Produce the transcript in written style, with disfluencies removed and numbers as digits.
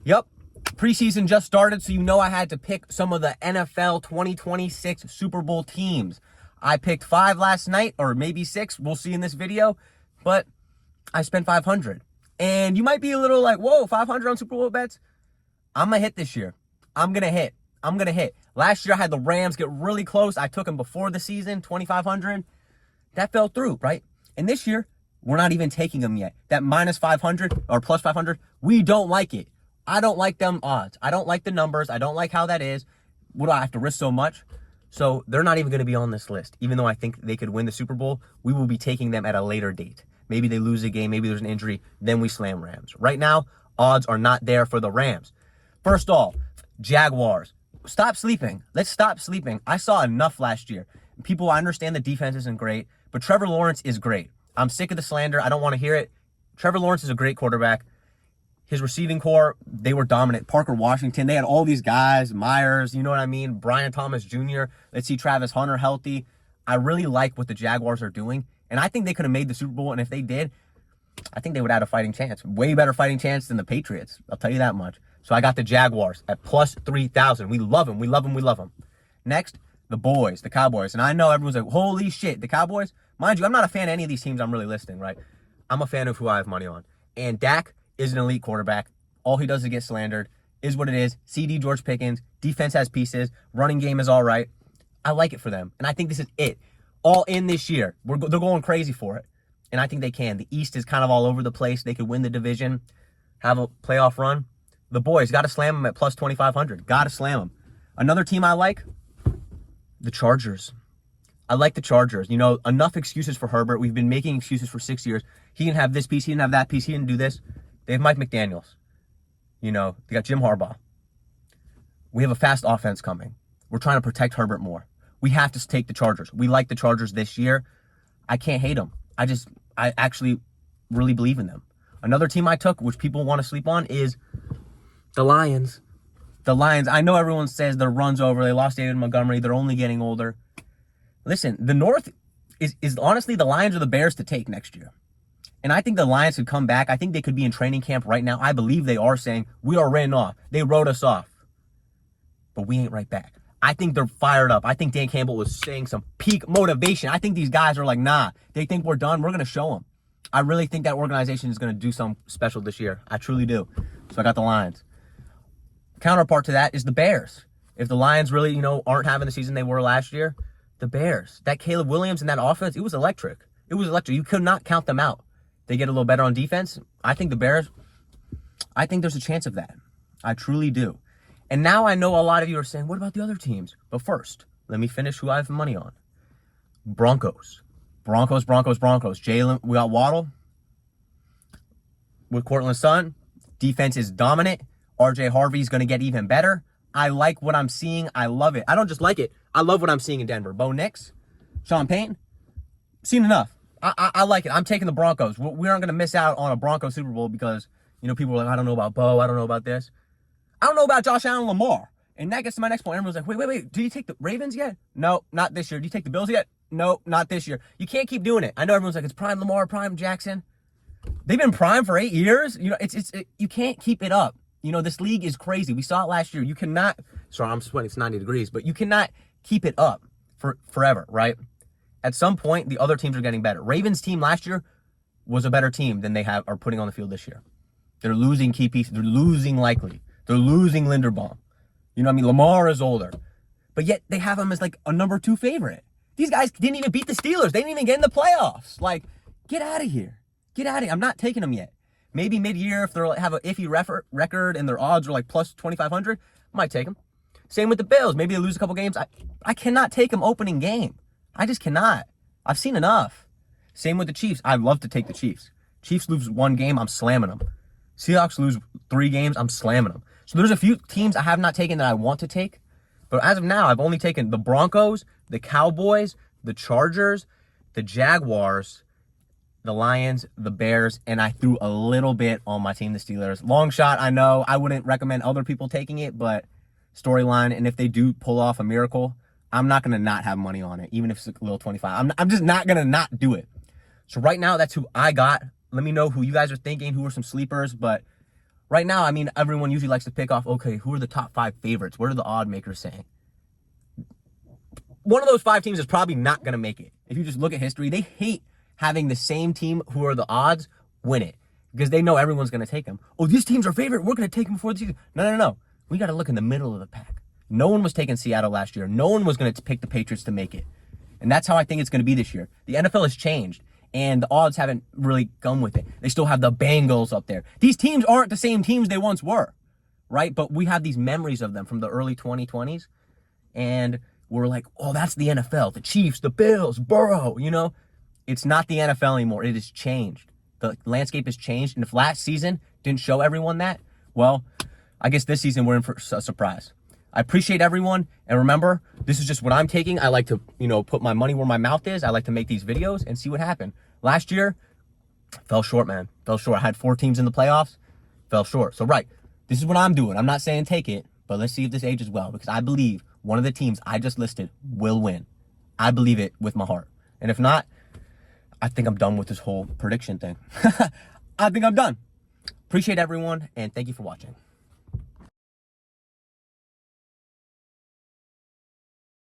Yep. Preseason just started, so you know I had to pick some of the NFL 2026 Super Bowl teams. I picked 5 last night, or maybe 6. We'll see in this video. But I spent 500. And you might be a little like, whoa, 500 on Super Bowl bets? I'm going to hit this year. I'm going to hit. I'm going to hit. Last year, I had the Rams get really close. I took them before the season, 2,500. That fell through, right? And this year, we're not even taking them yet. That minus 500 or plus 500, we don't like it. I don't like them odds. I don't like the numbers. I don't like how that is. What do I have to risk so much? So they're not even going to be on this list. Even though I think they could win the Super Bowl, we will be taking them at a later date. Maybe they lose a game. Maybe there's an injury. Then we slam Rams. Right now, odds are not there for the Rams. First off, Jaguars. Stop sleeping. Let's stop sleeping. I saw enough last year. People, I understand the defense isn't great, but Trevor Lawrence is great. I'm sick of the slander. I don't want to hear it. Trevor Lawrence is a great quarterback. His receiving core, they were dominant. Parker Washington, they had all these guys, Myers, you know what I mean? Brian Thomas Jr. Let's see Travis Hunter healthy. I really like what the Jaguars are doing, and I think they could have made the Super Bowl, and if they did, I think they would have a fighting chance. Way better fighting chance than the Patriots. I'll tell you that much. So I got the Jaguars at plus 3,000. We love them. We love them. We love them. Next, the boys, the Cowboys. And I know everyone's like, holy shit, the Cowboys? Mind you, I'm not a fan of any of these teams I'm really listing, right? I'm a fan of who I have money on. And Dak is an elite quarterback. All he does is get slandered. Is what it is. CD George Pickens. Defense has pieces. Running game is all right. I like it for them. And I think this is it. All in this year. They're going crazy for it. And I think they can. The East is kind of all over the place. They could win the division, have a playoff run. The boys, got to slam them at plus 2,500. Got to slam them. Another team I like, the Chargers. I like the Chargers. You know, enough excuses for Herbert. We've been making excuses for 6 years. He didn't have this piece. He didn't have that piece. He didn't do this. They have Mike McDaniels. You know, they got Jim Harbaugh. We have a fast offense coming. We're trying to protect Herbert more. We have to take the Chargers. We like the Chargers this year. I can't hate them. I actually really believe in them. Another team I took, which people want to sleep on, is the Lions. The Lions, I know everyone says their run's over. They lost David Montgomery. They're only getting older. Listen, the North is honestly the Lions or the Bears to take next year. And I think the Lions could come back. I think they could be in training camp right now. I believe they are saying, we are written off. They wrote us off. But we ain't right back. I think they're fired up. I think Dan Campbell was saying some peak motivation. I think these guys are like, nah, they think we're done. We're going to show them. I really think that organization is going to do something special this year. I truly do. So I got the Lions. Counterpart to that is the Bears. If the Lions really, aren't having the season they were last year, the Bears, that Caleb Williams and that offense, it was electric. It was electric. You could not count them out. They get a little better on defense. I think the Bears, I think there's a chance of that. I truly do. And now I know a lot of you are saying, what about the other teams? But first, let me finish who I have money on. Broncos. Jalen, we got Waddle with Cortland Sutton. Defense is dominant. RJ Harvey's going to get even better. I like what I'm seeing. I love it. I don't just like it. I love what I'm seeing in Denver. Bo Nix, Sean Payton, seen enough. I like it. I'm taking the Broncos. We aren't going to miss out on a Broncos Super Bowl because, people are like, I don't know about Bo. I don't know about this. I don't know about Josh Allen Lamar. And that gets to my next point. Everyone's like, wait. Did you take the Ravens yet? No, not this year. Did you take the Bills yet? No, not this year. You can't keep doing it. I know everyone's like, it's prime Lamar, prime Jackson. They've been prime for 8 years. You can't keep it up. This league is crazy. We saw it last year. You cannot, sorry, I'm sweating. It's 90 degrees, but you cannot keep it up for forever, right? At some point, the other teams are getting better. Ravens team last year was a better team than they are putting on the field this year. They're losing key pieces. They're losing Likely. They're losing Linderbaum. Lamar is older. But yet they have him as like a number 2 favorite. These guys didn't even beat the Steelers. They didn't even get in the playoffs. Like, get out of here. Get out of here. I'm not taking them yet. Maybe mid-year if they have an iffy record and their odds are like plus 2,500, I might take them. Same with the Bills. Maybe they lose a couple games. I cannot take them opening game. I just cannot. I've seen enough. Same with the Chiefs. I love to take the Chiefs. Chiefs lose 1 game, I'm slamming them. Seahawks lose 3 games, I'm slamming them. So there's a few teams I have not taken that I want to take. But as of now, I've only taken the Broncos, the Cowboys, the Chargers, the Jaguars, the Lions, the Bears, and I threw a little bit on my team, the Steelers. Long shot, I know. I wouldn't recommend other people taking it, but storyline, and if they do pull off a miracle, I'm not going to not have money on it, even if it's a little 25. I'm just not going to not do it. So right now, that's who I got. Let me know who you guys are thinking, who are some sleepers, but Right now, I mean, everyone usually likes to pick off, okay, who are the top 5 favorites? What are the odd makers saying? One of those 5 teams is probably not going to make it. If you just look at history, they hate having the same team who are the odds win it because they know everyone's going to take them. Oh, these teams are favorite. We're going to take them before the season. No. We got to look in the middle of the pack. No one was taking Seattle last year. No one was going to pick the Patriots to make it. And that's how I think it's going to be this year. The NFL has changed, and the odds haven't really come with it. They still have the Bengals up there. These teams aren't the same teams they once were, right? But we have these memories of them from the early 2020s, and we're like, oh, that's the NFL. The Chiefs, the Bills, Burrow, you know? It's not the NFL anymore. It has changed. The landscape has changed, and if last season didn't show everyone that, well, I guess this season we're in for a surprise. I appreciate everyone, and remember, this is just what I'm taking. I like to, put my money where my mouth is. I like to make these videos and see what happened. Last year, fell short, man. Fell short. I had 4 teams in the playoffs, fell short. So, right, this is what I'm doing. I'm not saying take it, but let's see if this ages well, because I believe one of the teams I just listed will win. I believe it with my heart. And if not, I think I'm done with this whole prediction thing. I think I'm done. Appreciate everyone, and thank you for watching.